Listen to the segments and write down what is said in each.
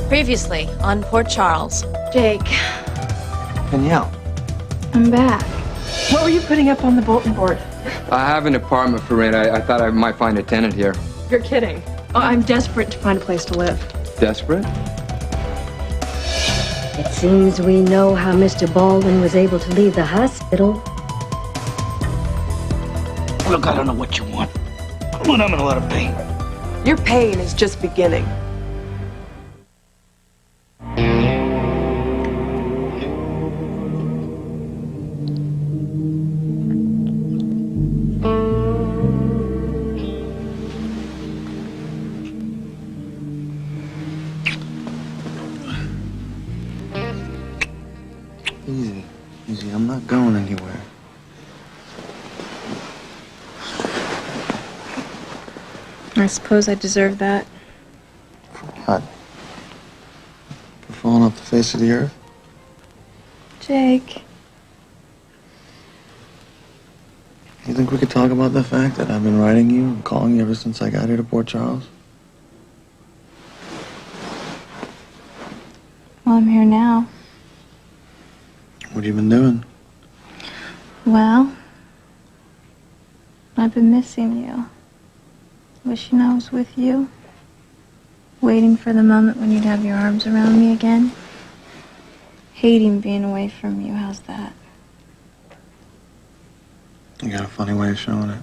Previously on Port Charles. Jake, Danielle. I'm back. What were you putting up on the bulletin board? I have an apartment for rent. I thought I might find a tenant here. You're kidding. Oh, I'm desperate to find a place to live. Desperate? It seems we know how Mr. Baldwin was able to leave the hospital. Look, I don't know what you want, but I'm in a lot of pain. Your pain is just beginning. Easy, easy. I'm not going anywhere. I suppose I deserve that. For what? For falling off the face of the earth? Jake. You think we could talk about the fact that I've been writing you and calling you ever since I got here to Port Charles? Well, I'm here now. What have you been doing? Well, I've been missing you. Wishing I was with you. Waiting for the moment when you'd have your arms around me again. Hating being away from you. How's that? You got a funny way of showing it.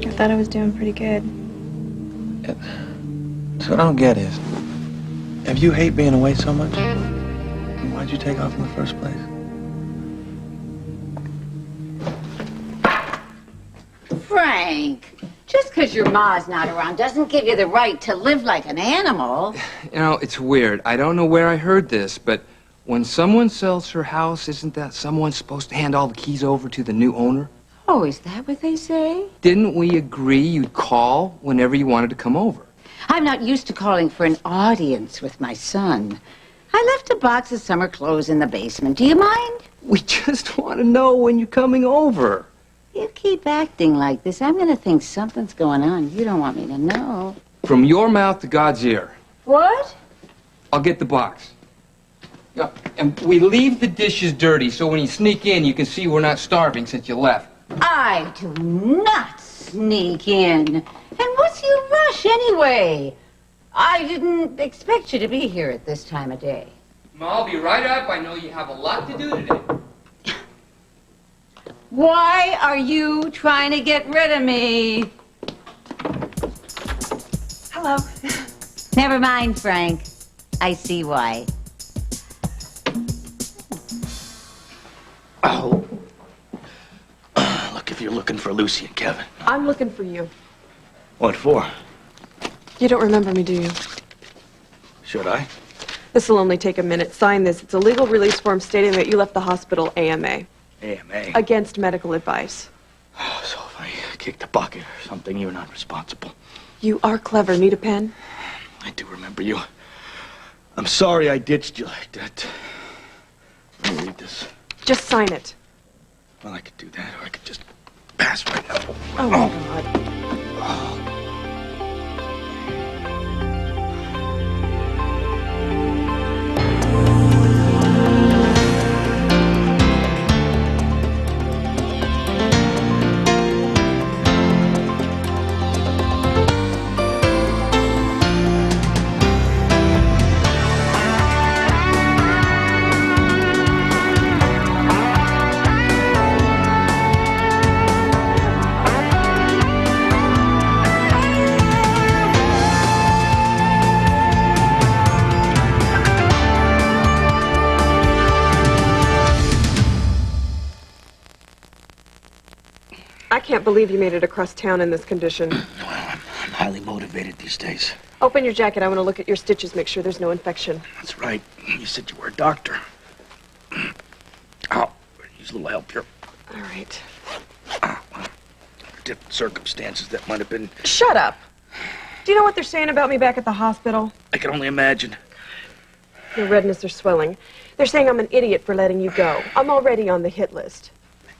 I thought I was doing pretty good. So what I don't get is, if you hate being away so much, then why'd you take off in the first place? Frank, just because your ma's not around doesn't give you the right to live like an animal. You know, it's weird. I don't know where I heard this, but when someone sells her house, isn't that someone supposed to hand all the keys over to the new owner? Oh, is that what they say? Didn't we agree you'd call whenever you wanted to come over? I'm not used to calling for an audience with my son. I left a box of summer clothes in the basement. Do you mind? We just want to know when you're coming over. You keep acting like this, I'm going to think something's going on. You don't want me to know. From your mouth to God's ear. What? I'll get the box. Yeah, and we leave the dishes dirty so when you sneak in, you can see we're not starving since you left. I do not sneak in. And what's your rush anyway? I didn't expect you to be here at this time of day. Ma, I'll be right up. I know you have a lot to do today. Why are you trying to get rid of me? Hello. Never mind, Frank. I see why. Oh. Look, if you're looking for Lucy and Kevin. I'm looking for you. What for? You don't remember me, do you? Should I? This will only take a minute. Sign this. It's a legal release form stating that you left the hospital AMA. AMA? Against medical advice. So if I kicked a bucket or something, you're not responsible. You are clever. Need a pen? I do remember you. I'm sorry I ditched you like that. Let me read this. Just sign it. Well, I could do that, or I could just pass right now. Oh, my God. I can't believe you made it across town in this condition. Well, I'm highly motivated these days. Open your jacket. I want to look at your stitches, make sure there's no infection. That's right. You said you were a doctor. Oh, use a little help here. All right. Different circumstances that might have been... Shut up. Do you know what they're saying about me back at the hospital? I can only imagine. Your redness or swelling. They're saying I'm an idiot for letting you go. I'm already on the hit list.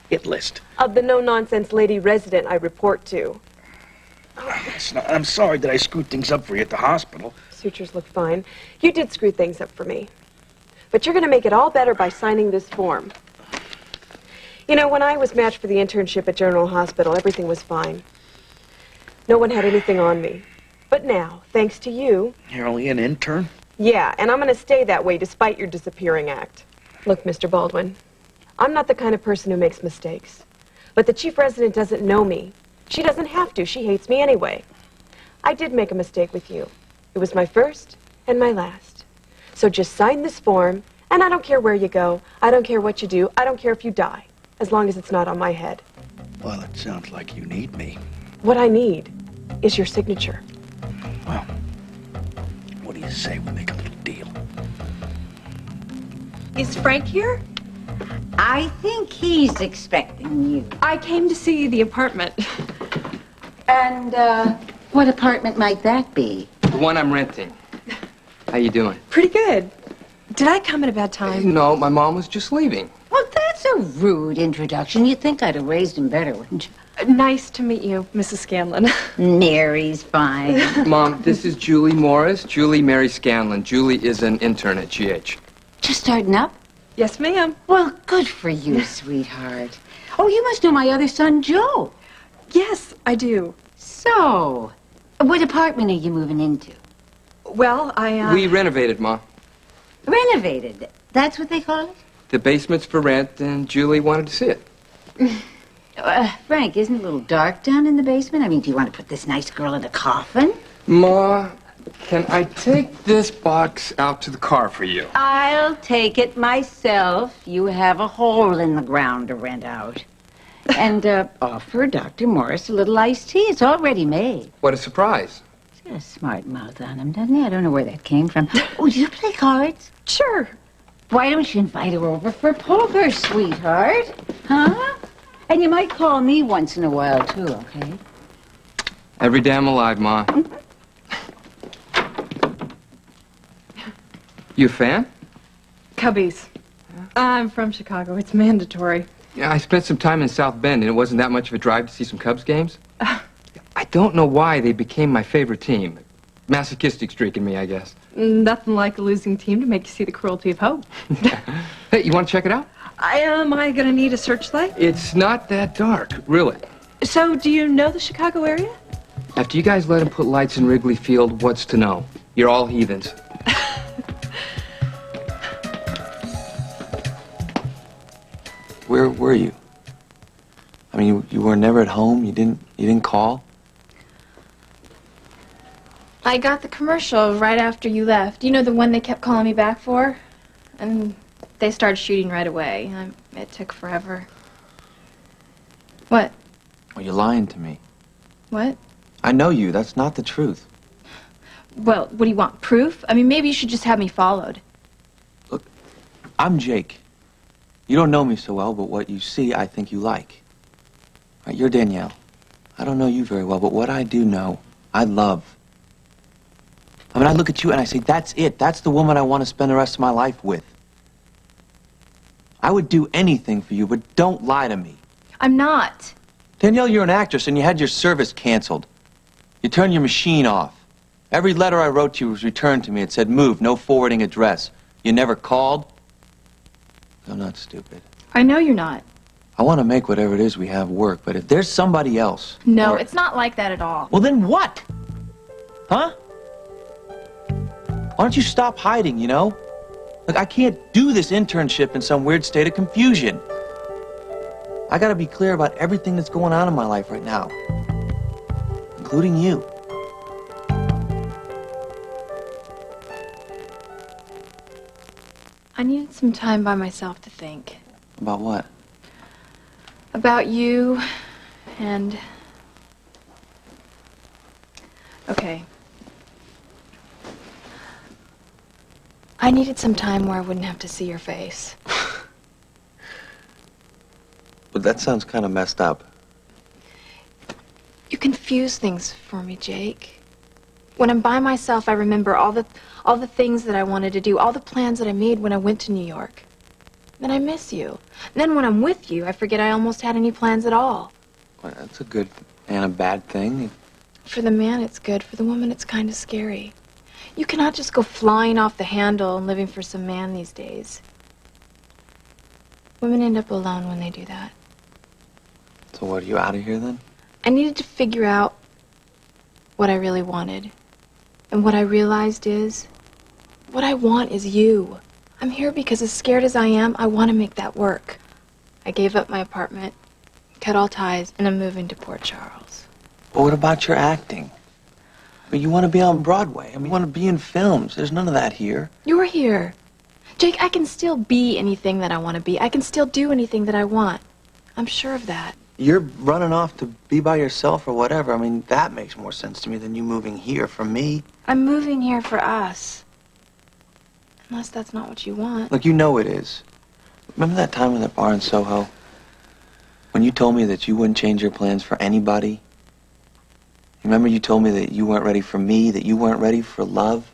hit list. Of the no-nonsense lady resident I report to. I'm sorry that I screwed things up for you at the hospital. Sutures look fine. You did screw things up for me. But you're going to make it all better by signing this form. You know, when I was matched for the internship at General Hospital, everything was fine. No one had anything on me. But now, thanks to you... You're only an intern? Yeah, and I'm going to stay that way despite your disappearing act. Look, Mr. Baldwin, I'm not the kind of person who makes mistakes. But the chief resident doesn't know me. She doesn't have to. She hates me anyway. I did make a mistake with you. It was my first and my last. So just sign this form, and I don't care where you go. I don't care what you do. I don't care if you die, as long as it's not on my head. Well, it sounds like you need me. What I need is your signature. Well, what do you say we make a little deal? Is Frank here? I think he's expecting you. I came to see the apartment. And, what apartment might that be? The one I'm renting. How you doing? Pretty good. Did I come at a bad time? No, my mom was just leaving. Well, that's a rude introduction. You'd think I'd have raised him better, wouldn't you? Nice to meet you, Mrs. Scanlon. Mary's fine. Mom, this is Julie Morris. Julie Mary Scanlon. Julie is an intern at GH. Just starting up? Yes, ma'am. Well, good for you, sweetheart. Oh, you must know my other son, Joe. Yes, I do. So, what apartment are you moving into? Well, We renovated, Ma. Renovated. That's what they call it? The basement's for rent, and Julie wanted to see it. Frank, isn't it a little dark down in the basement? I mean, do you want to put this nice girl in a coffin? Ma, can I take this box out to the car for you? I'll take it myself. You have a hole in the ground to rent out. And offer Dr. Morris a little iced tea. It's already made. What a surprise. He's got a smart mouth on him, doesn't he? I don't know where that came from. Oh, do you play cards? Sure. Why don't you invite her over for poker, sweetheart? Huh? And you might call me once in a while, too, okay? Every day I'm alive, Ma. You a fan? Cubbies. I'm from Chicago. It's mandatory. Yeah, I spent some time in South Bend, and it wasn't that much of a drive to see some Cubs games. I don't know why they became my favorite team. Masochistic streak in me, I guess. Nothing like a losing team to make you see the cruelty of hope. Hey, you want to check it out? Am I gonna need a searchlight? It's not that dark, really. So, do you know the Chicago area? After you guys let him put lights in Wrigley Field, what's to know? You're all heathens. Where were you? I mean, you were never at home? You didn't call? I got the commercial right after you left. You know, the one they kept calling me back for? And they started shooting right away. It took forever. What? Well, you're lying to me. What? I know you. That's not the truth. Well, what do you want? Proof? I mean, maybe you should just have me followed. Look, I'm Jake. You don't know me so well, but what you see, I think you like. Right, you're Danielle. I don't know you very well, but what I do know, I love. I mean, I look at you and I say, that's it. That's the woman I want to spend the rest of my life with. I would do anything for you, but don't lie to me. I'm not. Danielle, you're an actress and you had your service canceled. You turned your machine off. Every letter I wrote to you was returned to me. It said, move, no forwarding address. You never called? I'm not stupid. I know you're not. I want to make whatever it is we have work, but if there's somebody else... No, or- it's not like that at all. Well, then what? Huh? Why don't you stop hiding, you know? Look, I can't do this internship in some weird state of confusion. I gotta be clear about everything that's going on in my life right now. Including you. I needed some time by myself to think. About what? About you and... Okay. I needed some time where I wouldn't have to see your face. But that sounds kind of messed up. You confuse things for me, Jake. When I'm by myself, I remember all the things that I wanted to do, all the plans that I made when I went to New York. Then I miss you. And then when I'm with you, I forget I almost had any plans at all. Well, that's a good and a bad thing. For the man, it's good. For the woman, it's kind of scary. You cannot just go flying off the handle and living for some man these days. Women end up alone when they do that. So what, are you out of here then? I needed to figure out what I really wanted. And what I realized is, what I want is you. I'm here because as scared as I am, I want to make that work. I gave up my apartment, cut all ties, and I'm moving to Port Charles. But what about your acting? I mean, you want to be on Broadway. I mean, you want to be in films. There's none of that here. You're here. Jake, I can still be anything that I want to be. I can still do anything that I want. I'm sure of that. You're running off to be by yourself or whatever. I mean, that makes more sense to me than you moving here for me. I'm moving here for us. Unless that's not what you want. Look, you know it is. Remember that time in the bar in Soho? When you told me that you wouldn't change your plans for anybody? Remember you told me that you weren't ready for me, that you weren't ready for love?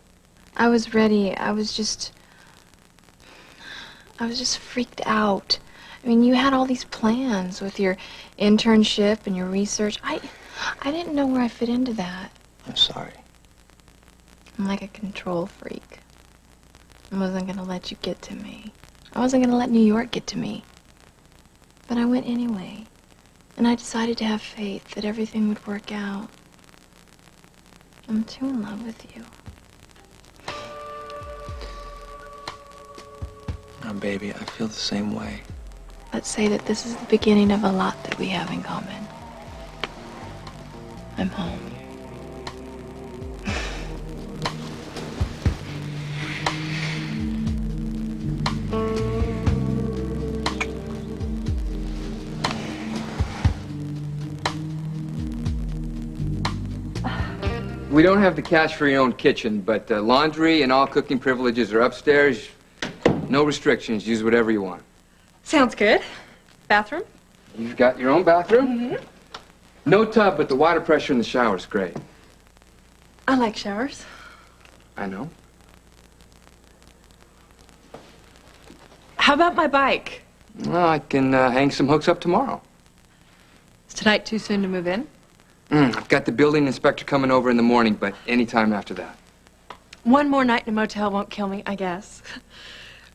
I was ready. I was just freaked out. I mean, you had all these plans with your internship and your research. I didn't know where I fit into that. I'm sorry. I'm like a control freak. I wasn't gonna let you get to me. I wasn't gonna let New York get to me. But I went anyway. And I decided to have faith that everything would work out. I'm too in love with you. Oh, baby, I feel the same way. Let's say that this is the beginning of a lot that we have in common. I'm home. We don't have the cash for your own kitchen, but laundry and all cooking privileges are upstairs. No restrictions. Use whatever you want. Sounds good. Bathroom? You've got your own bathroom? Mm-hmm. No tub, but the water pressure in the shower is great. I like showers. I know. How about my bike? Well, I can hang some hooks up tomorrow. Is tonight too soon to move in? I've got the building inspector coming over in the morning, but anytime after that. One more night in a motel won't kill me, I guess.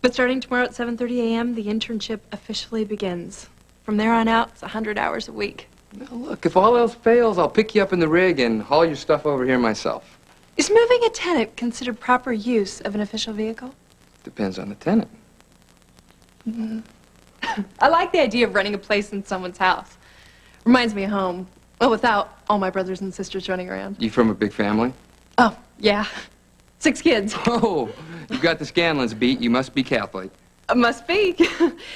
But starting tomorrow at 7:30 a.m., the internship officially begins. From there on out, it's 100 hours a week. Now, look, if all else fails, I'll pick you up in the rig and haul your stuff over here myself. Is moving a tenant considered proper use of an official vehicle? Depends on the tenant. I like the idea of renting a place in someone's house. Reminds me of home. Well, without all my brothers and sisters running around. You from a big family? Oh, yeah. 6 kids. Oh, you got the Scanlons beat. You must be Catholic. Must be.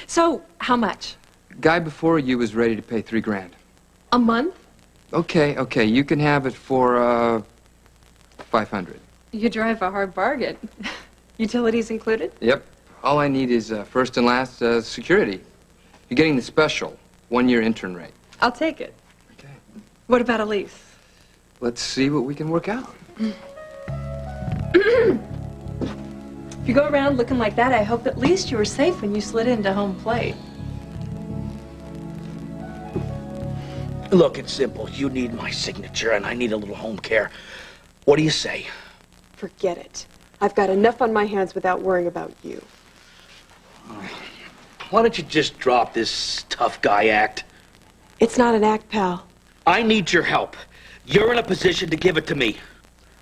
So, how much? Guy before you was ready to pay $3 grand. A month? Okay, you can have it for, 500. You drive a hard bargain. Utilities included? Yep. All I need is, first and last, security. You're getting the special 1-year intern rate. I'll take it. Okay. What about a lease? Let's see what we can work out. If you go around looking like that, I hope at least you were safe when you slid into home plate. Look, it's simple. You need my signature, and I need a little home care. What do you say? Forget it. I've got enough on my hands without worrying about you. Why don't you just drop this tough guy act? It's not an act, pal. I need your help. You're in a position to give it to me.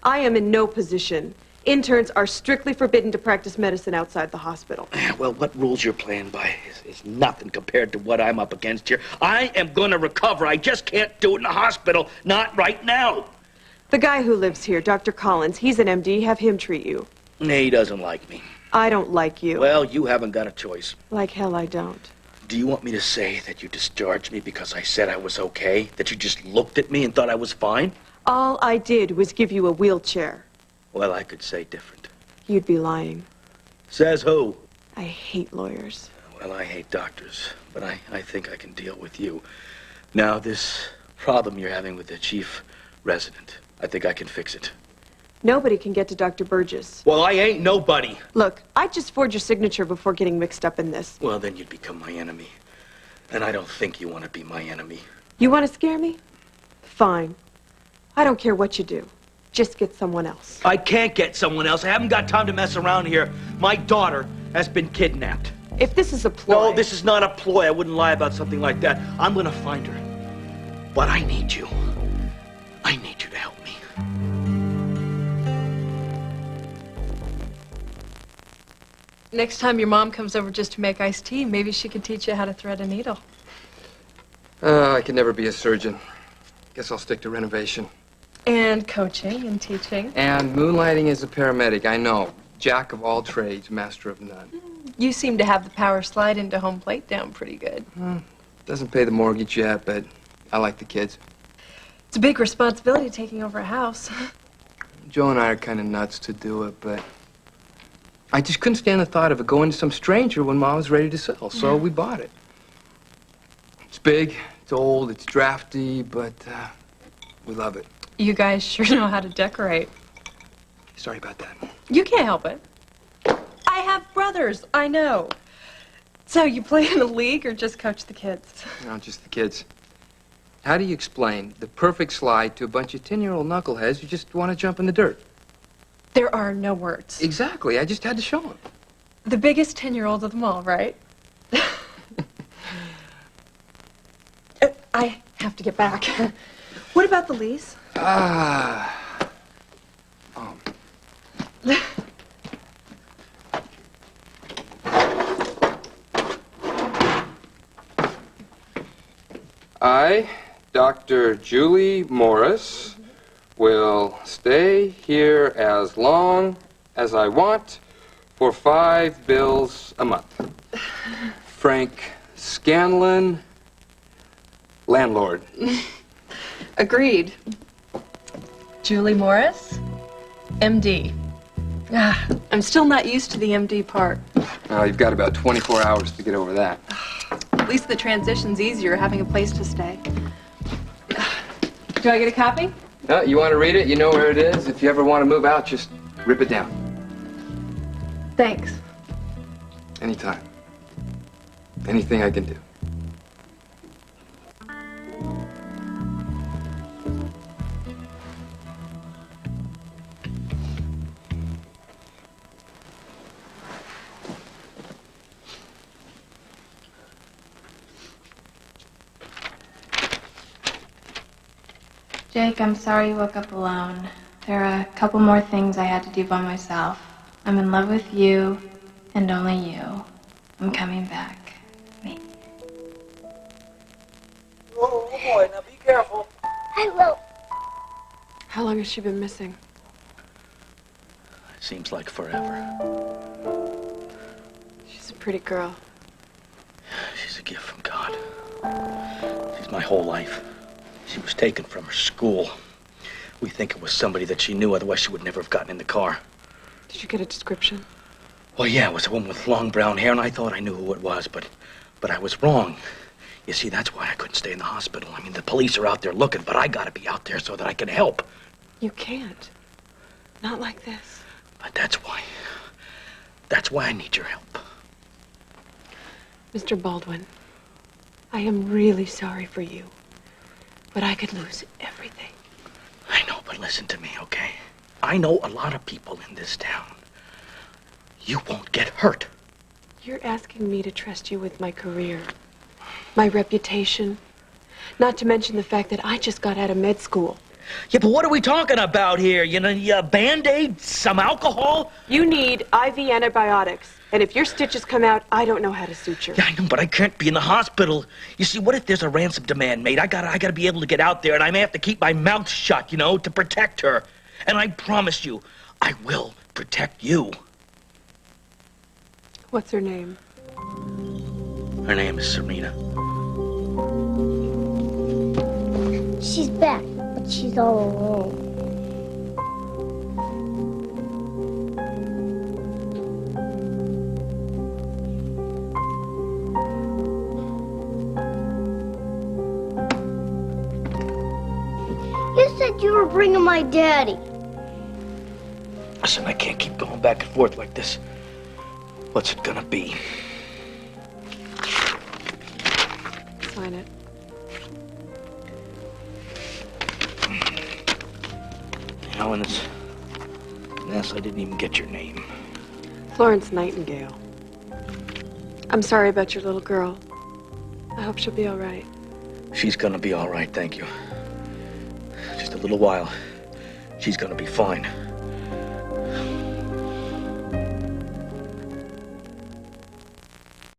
I am in no position. Interns are strictly forbidden to practice medicine outside the hospital. Well, what rules you're playing by is nothing compared to what I'm up against here. I am going to recover. I just can't do it in the hospital. Not right now. The guy who lives here, Dr. Collins, he's an MD. Have him treat you. He doesn't like me. I don't like you. Well, you haven't got a choice. Like hell I don't. Do you want me to say that you discharged me because I said I was okay? That you just looked at me and thought I was fine? All I did was give you a wheelchair. Well, I could say different. You'd be lying. Says who? I hate lawyers. Well, I hate doctors, but I think I can deal with you. Now, this problem you're having with the chief resident, I think I can fix it. Nobody can get to Dr. Burgess. Well, I ain't nobody. Look, I'd just forge your signature before getting mixed up in this. Well, then you'd become my enemy. And I don't think you want to be my enemy. You want to scare me? Fine. I don't care what you do. Just get someone else. I can't get someone else. I haven't got time to mess around here. My daughter has been kidnapped. If this is a ploy... No, this is not a ploy. I wouldn't lie about something like that. I'm gonna find her. But I need you. I need you to help me. Next time your mom comes over just to make iced tea, maybe she could teach you how to thread a needle. I could never be a surgeon. Guess I'll stick to renovation. And coaching and teaching. And moonlighting as a paramedic, I know. Jack of all trades, master of none. You seem to have the power slide into home plate down pretty good. Doesn't pay the mortgage yet, but I like the kids. It's a big responsibility taking over a house. Joe and I are kind of nuts to do it, but I just couldn't stand the thought of it going to some stranger when Mom was ready to sell, so we bought it. It's big, it's old, it's drafty, but we love it. You guys sure know how to decorate. Sorry about that. You can't help it. I have brothers, I know. So you play in a league or just coach the kids? No, just the kids. How do you explain the perfect slide to a bunch of 10-year-old knuckleheads who just want to jump in the dirt? There are no words. Exactly. I just had to show them. The biggest 10-year-old of them all, right? I have to get back. What about the lease? I, Dr. Julie Morris, will stay here as long as I want for 5 bills a month. Frank Scanlon, landlord. Agreed. Julie Morris, MD. I'm still not used to the MD part. You've got about 24 hours to get over that. At least the transition's easier having a place to stay. Do I get a copy? No, you want to read it? You know where it is. If you ever want to move out, just rip it down. Thanks. Anytime. Anything I can do. Jake, I'm sorry you woke up alone. There are a couple more things I had to do by myself. I'm in love with you, and only you. I'm coming back. Me. Oh, boy, now be careful. I will. How long has she been missing? It seems like forever. She's a pretty girl. She's a gift from God. She's my whole life. She was taken from her school. We think it was somebody that she knew, otherwise she would never have gotten in the car. Did you get a description? Well, yeah, it was a woman with long brown hair, and I thought I knew who it was, but I was wrong. You see, that's why I couldn't stay in the hospital. I mean, the police are out there looking, but I gotta be out there so that I can help. You can't. Not like this. But that's why I need your help. Mr. Baldwin, I am really sorry for you, but I could lose everything. I know, but listen to me, okay? I know a lot of people in this town. You won't get hurt. You're asking me to trust you with my career, my reputation, not to mention the fact that I just got out of med school. Yeah, but what are we talking about here? You know, Band-Aid, some alcohol? You need IV antibiotics, and if your stitches come out, I don't know how to suture. Yeah, I know, but I can't be in the hospital. You see, what if there's a ransom demand made? I gotta be able to get out there, and I may have to keep my mouth shut, you know, to protect her. And I promise you, I will protect you. What's her name? Her name is Serena. She's back, but she's all alone. You said you were bringing my daddy. Listen, I can't keep going back and forth like this. What's it gonna be? Sign it. You know, in this mess, I didn't even get your name. Florence Nightingale. I'm sorry about your little girl. I hope she'll be all right. She's gonna be all right, thank you. Just a little while. She's gonna be fine.